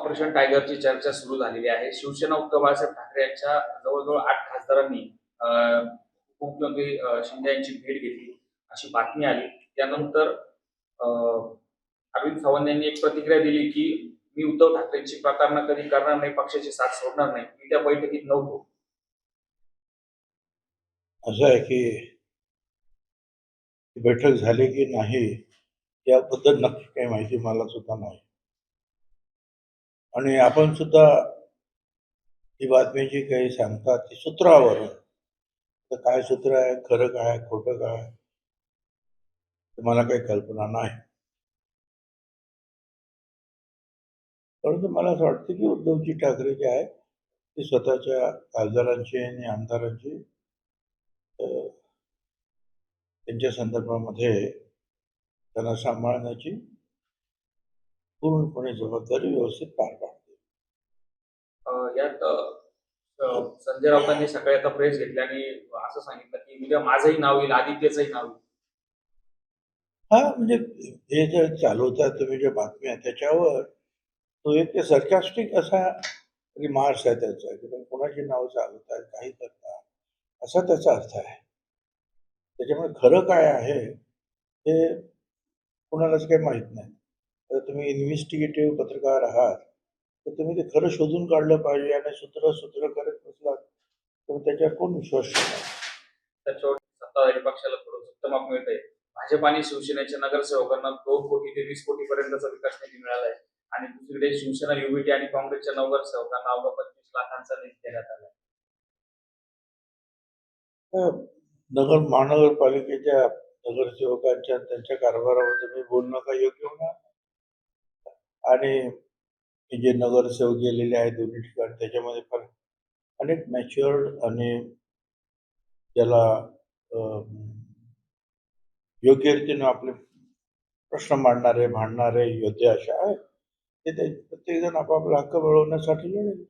Operation टायगरची चर्चा सुरू झालेली आहे. शिवसेना उद्धव बाळासाहेब ठाकरे यांच्या जवळ-जवळ 8 खासदारांनी उपमुख्यमंत्री शिंदे यांची भेट घेतली, अशी बातमी आली. त्यानंतर अ, अरविंद सावंत यांनी एक प्रतिक्रिया दिली, की मी उद्धव ठाकरेंची प्रतारणा कधी करणार नाही, पक्षाची साथ सोडणार नाही. मी त्या बैठकीत नव्हतो. असं आहे की बैठक झाली की नाही याबद्दल नक्की काही माहिती मला सुद्धा नाही. आणि आपण सुद्धा ही बातमी जी काही सांगतात ती सूत्रावरून, तर काय सूत्र आहे, खरं काय, खोटं काय, तर मला काही कल्पना नाही. परंतु मला असं वाटतं की उद्धवजी ठाकरे जे आहे ते स्वतःच्या खासदारांची आणि आमदारांची त्यांच्या संदर्भामध्ये त्यांना सांभाळण्याची पूर्णपणे जबाबदारी व्यवस्थित पार पाडते. यात संजय राऊतांनी सकाळी आता प्रेस घेतली आणि असं सांगितलं, की उद्या माझंही नाव येईल, आदित्यचंही नाव येईल. हा म्हणजे हे जे चालवतात तुम्ही ज्या बातम्या त्याच्यावर तो एक सरकास्टिक असा रिमार्क्स आहे त्याचा की तुम्ही कोणाची नावं चालवताय, काही करता, असा त्याचा अर्थ आहे. त्याच्यामुळे खरं काय आहे हे कोणालाच काही माहीत नाही. तर तुम्ही इन्व्हेस्टिगेटिव्ह पत्रकार आहात, तर तुम्ही ते खरं शोधून काढलं पाहिजे आणि सूत्र करत बसलात तर त्याच्यावर कोण विश्वास ठेवणार? त्याच्यावर सत्ताधारी पक्षाला थोडं चकमक मिळतंय. भाजप आणि शिवसेनेच्या नगरसेवकांना 2 कोटी ते 20 कोटी पर्यंतचा विकास निधी मिळाला आहे आणि दुसरीकडे शिवसेना, युबीटी आणि काँग्रेसच्या नगरसेवकांना अवघा 25 लाखांचा निधी देण्यात आला. तर महानगरपालिकेच्या नगरसेवकांच्या त्यांच्या कारभाराबद्दल मी बोलणं काही योग्य होणार? आणि जे नगरसेवक गेलेले आहेत दोन्ही ठिकाणी त्याच्यामध्ये फार अनेक मॅच्युअर्ड आणि त्याला योग्य रीतीने आपले प्रश्न मांडणारे, भांडणारे योद्धे असे आहेत ते प्रत्येकजण आपापला हक्क मिळवण्यासाठी लढेल.